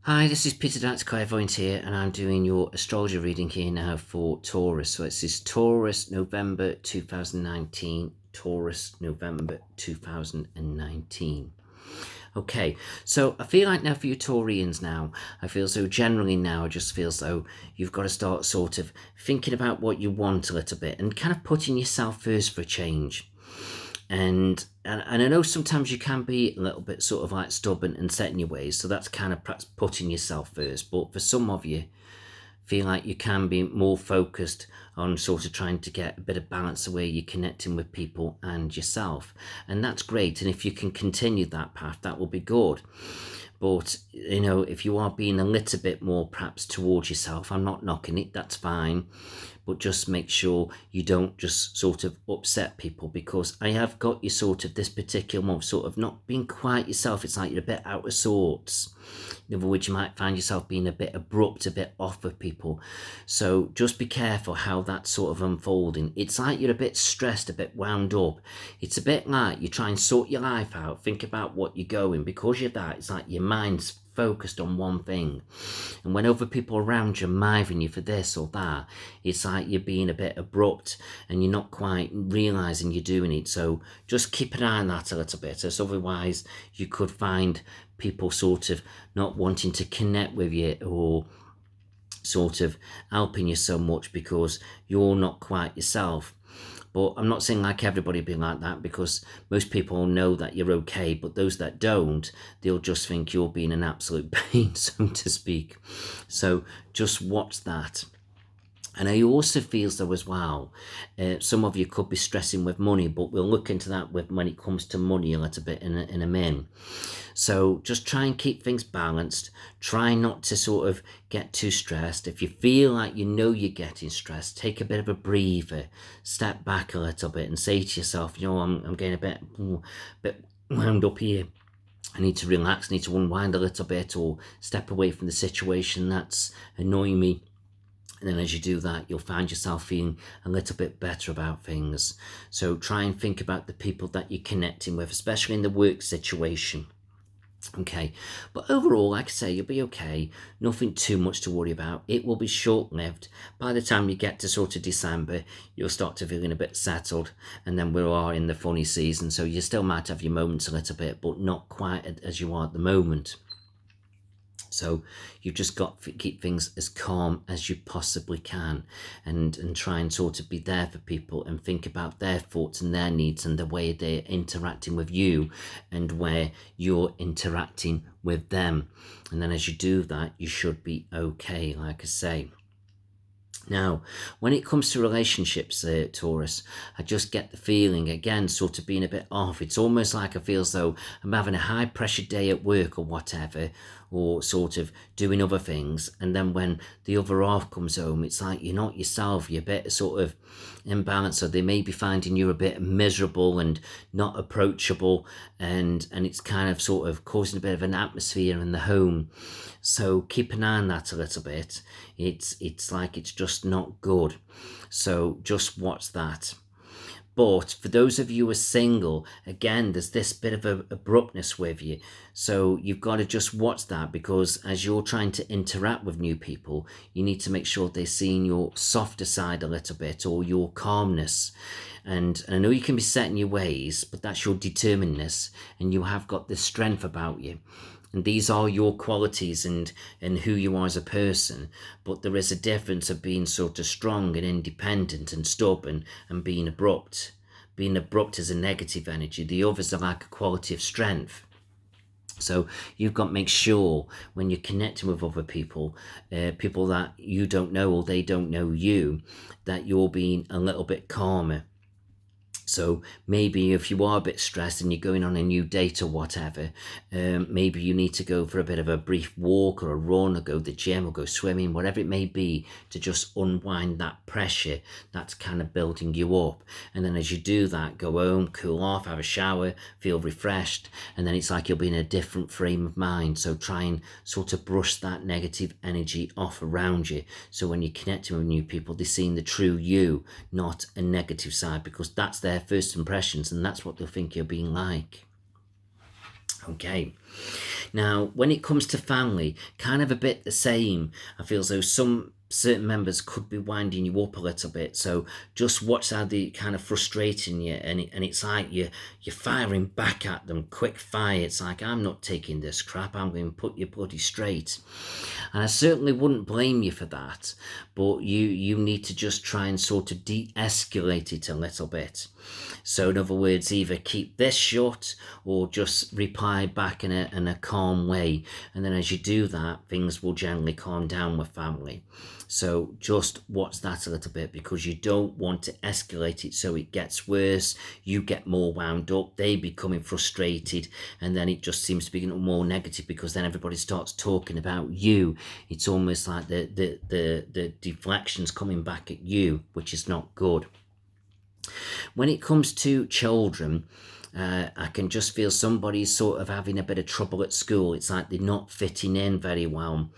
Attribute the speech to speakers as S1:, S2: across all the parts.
S1: Hi, this is Peter Dance Clairvoyant here, and I'm doing your astrology reading here now for Taurus. So it's this Taurus November 2019, Taurus November 2019. Okay, so I feel like now for you Taurians now, I feel so generally now, I just feel so you've got to start sort of thinking about what you want a little bit and kind of putting yourself first for a change. And I know sometimes you can be a little bit sort of like stubborn and set in your ways, so that's kind of perhaps putting yourself first. But for some of you, feel like you can be more focused on sort of trying to get a bit of balance the way you're connecting with people and yourself, and that's great. And if you can continue that path, that will be good. But you know, if you are being a little bit more perhaps towards yourself, I'm not knocking it, that's fine, but just make sure you don't just sort of upset people, because I have got you sort of this particular month sort of not being quite yourself. It's like you're a bit out of sorts. In other words, you might find yourself being a bit abrupt, a bit off with people. So just be careful how that's sort of unfolding. It's like you're a bit stressed, a bit wound up. It's a bit like you try and sort your life out, think about what you're going. Because you're that, it's like your mind's focused on one thing, and when other people around you are mithering you for this or that, it's like you're being a bit abrupt and you're not quite realizing you're doing it. So just keep an eye on that a little bit, as otherwise you could find people sort of not wanting to connect with you or sort of helping you so much because you're not quite yourself. But I'm not saying like everybody be like that, because most people know that you're okay, but those that don't, they'll just think you're being an absolute pain, so to speak. So just watch that. And I also feel though as well, some of you could be stressing with money, but we'll look into that with when it comes to money a little bit in a minute. So just try and keep things balanced. Try not to sort of get too stressed. If you feel like you know you're getting stressed, take a bit of a breather, step back a little bit and say to yourself, you know, I'm getting a bit wound up here. I need to relax, I need to unwind a little bit, or step away from the situation that's annoying me. And then as you do that, you'll find yourself feeling a little bit better about things. So try and think about the people that you're connecting with, especially in the work situation. Okay, but overall, like I say, you'll be okay. Nothing too much to worry about. It will be short-lived. By the time you get to sort of December, you'll start to feeling a bit settled, and then we are in the funny season, so you still might have your moments a little bit, but not quite as you are at the moment. So you've just got to keep things as calm as you possibly can, and try and sort of be there for people and think about their thoughts and their needs and the way they're interacting with you and where you're interacting with them. And then as you do that, you should be okay, like I say. Now, when it comes to relationships, Taurus, I just get the feeling, again, sort of being a bit off. It's almost like I feel as though I'm having a high pressure day at work or whatever, or sort of doing other things. And then when the other half comes home, it's like you're not yourself. You're a bit sort of imbalanced. So they may be finding you a bit miserable and not approachable. And it's kind of sort of causing a bit of an atmosphere in the home. So keep an eye on that a little bit. It's like it's just not good. So just watch that. But for those of you who are single, again, there's this bit of abruptness with you. So you've got to just watch that, because as you're trying to interact with new people, you need to make sure they're seeing your softer side a little bit, or your calmness. And I know you can be set in your ways, but that's your determinedness, and you have got this strength about you. And these are your qualities and who you are as a person. But there is a difference of being sort of strong and independent and stubborn and being abrupt. Being abrupt is a negative energy. The others are like a quality of strength. So you've got to make sure when you're connecting with other people, people that you don't know or they don't know you, that you're being a little bit calmer. So maybe if you are a bit stressed and you're going on a new date or whatever, maybe you need to go for a bit of a brief walk or a run, or go to the gym or go swimming, whatever it may be, to just unwind that pressure that's kind of building you up. And then as you do that, go home, cool off, have a shower, feel refreshed, and then it's like you'll be in a different frame of mind. So try and sort of brush that negative energy off around you. So when you're connecting with new people, they're seeing the true you, not a negative side, because that's their first impressions, and that's what they'll think you're being like. Okay, Now, when it comes to family, kind of a bit the same. I feel as though some certain members could be winding you up a little bit, so just watch how they kind of frustrating you, and it's like you're firing back at them, quick fire. It's like, I'm not taking this crap, I'm going to put you bloody straight. And I certainly wouldn't blame you for that, but you need to just try and sort of de-escalate it a little bit. So in other words, either keep this shut or just reply back in a calm way. And then as you do that, things will generally calm down with family. So just watch that a little bit, because you don't want to escalate it so it gets worse. You get more wound up, they becoming frustrated, and then it just seems to be getting more negative, because then everybody starts talking about you. It's almost like the deflections coming back at you, which is not good. When it comes to children, I can just feel somebody's sort of having a bit of trouble at school. It's like they're not fitting in very well.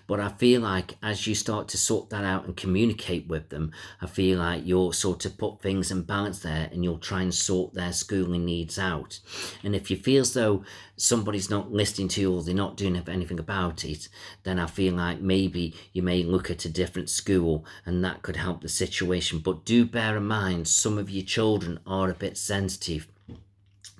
S1: But I feel like as you start to sort that out and communicate with them, I feel like you'll sort of put things in balance there, and you'll try and sort their schooling needs out. And if you feel as though somebody's not listening to you or they're not doing anything about it, then I feel like maybe you may look at a different school, and that could help the situation. But do bear in mind, some of your children are a bit sensitive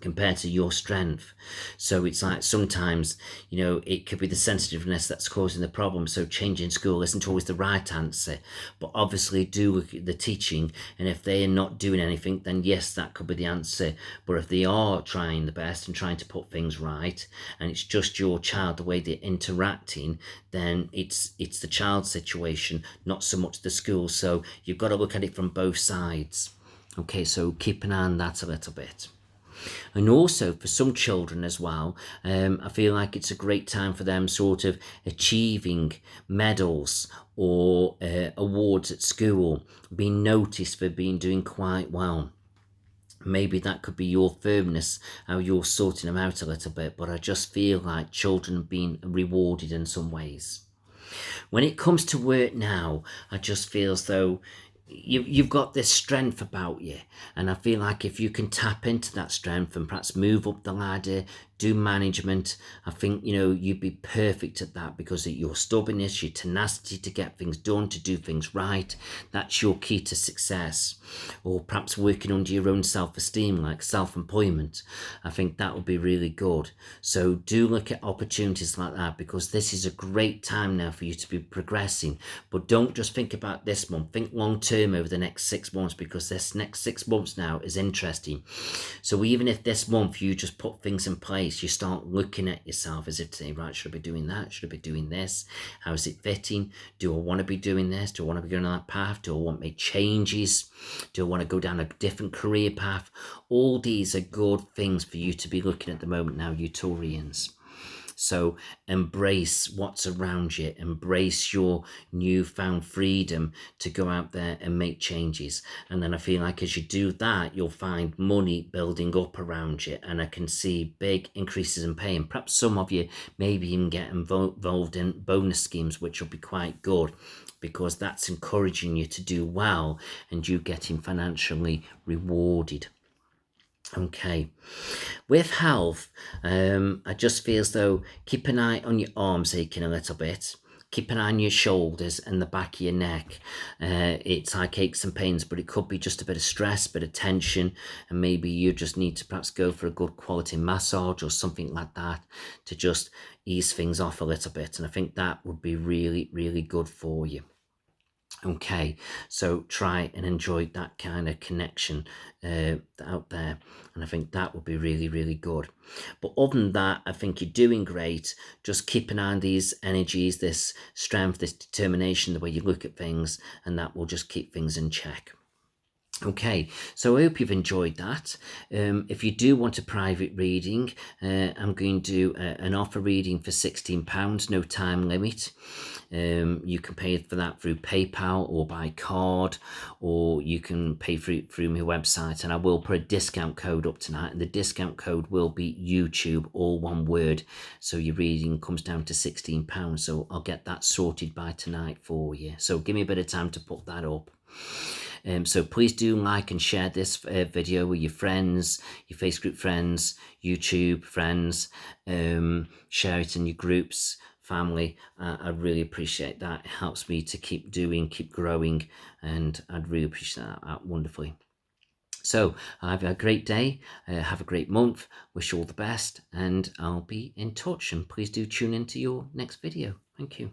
S1: compared to your strength. So it's like sometimes, it could be the sensitiveness that's causing the problem. So changing school isn't always the right answer. But obviously do look at the teaching, and if they are not doing anything, then yes, that could be the answer. But if they are trying the best and trying to put things right, and it's just your child, the way they're interacting, then it's the child's situation, not so much the school. So you've got to look at it from both sides. Okay, so keep an eye on that a little bit. And also for some children as well, I feel like it's a great time for them sort of achieving medals or awards at school, being noticed for doing quite well. Maybe that could be your firmness, how you're sorting them out a little bit, but I just feel like children being rewarded in some ways. When it comes to work now, I just feel as though you've got this strength about you, and I feel like if you can tap into that strength and perhaps move up the ladder, do management, I think you'd be perfect at that, because of your stubbornness, your tenacity to get things done, to do things right. That's your key to success. Or perhaps working under your own self-esteem, like self-employment. I think that would be really good. So do look at opportunities like that, because this is a great time now for you to be progressing. But don't just think about this month, think long term over the next 6 months, because this next 6 months now is interesting. So even if this month you just put things in place, you start looking at yourself as if to say, right, should I be doing that? Should I be doing this? How is it fitting? Do I want to be doing this? Do I want to be going on that path? Do I want to make changes? Do I want to go down a different career path? All these are good things for you to be looking at the moment now, you Taurians. So embrace what's around you, embrace your newfound freedom to go out there and make changes. And then I feel like as you do that, you'll find money building up around you, and I can see big increases in pay. And perhaps some of you maybe even get involved in bonus schemes, which will be quite good, because that's encouraging you to do well and you getting financially rewarded. Okay, with health, I just feel as though keep an eye on your arms aching a little bit. Keep an eye on your shoulders and the back of your neck. It's like aches and pains, but it could be just a bit of stress, a bit of tension, and maybe you just need to perhaps go for a good quality massage or something like that to just ease things off a little bit. And I think that would be really, really good for you. Okay, so try and enjoy that kind of connection out there, and I think that would be really, really good. But other than that, I think you're doing great. Just keep an eye on these energies, this strength, this determination, the way you look at things, and that will just keep things in check. Okay, so I hope you've enjoyed that. If you do want a private reading, I'm going to do an offer reading for £16, no time limit. You can pay for that through PayPal or by card, or you can pay through my website, and I will put a discount code up tonight, and the discount code will be YouTube, all one word, so your reading comes down to £16. So I'll get that sorted by tonight for you, so give me a bit of time to put that up. So please do like and share this video with your friends, your Facebook friends, YouTube friends. Share it in your groups, family. I really appreciate that. It helps me to keep doing, keep growing, and I'd really appreciate that wonderfully. So have a great day, have a great month, wish you all the best, and I'll be in touch, and please do tune into your next video. Thank you.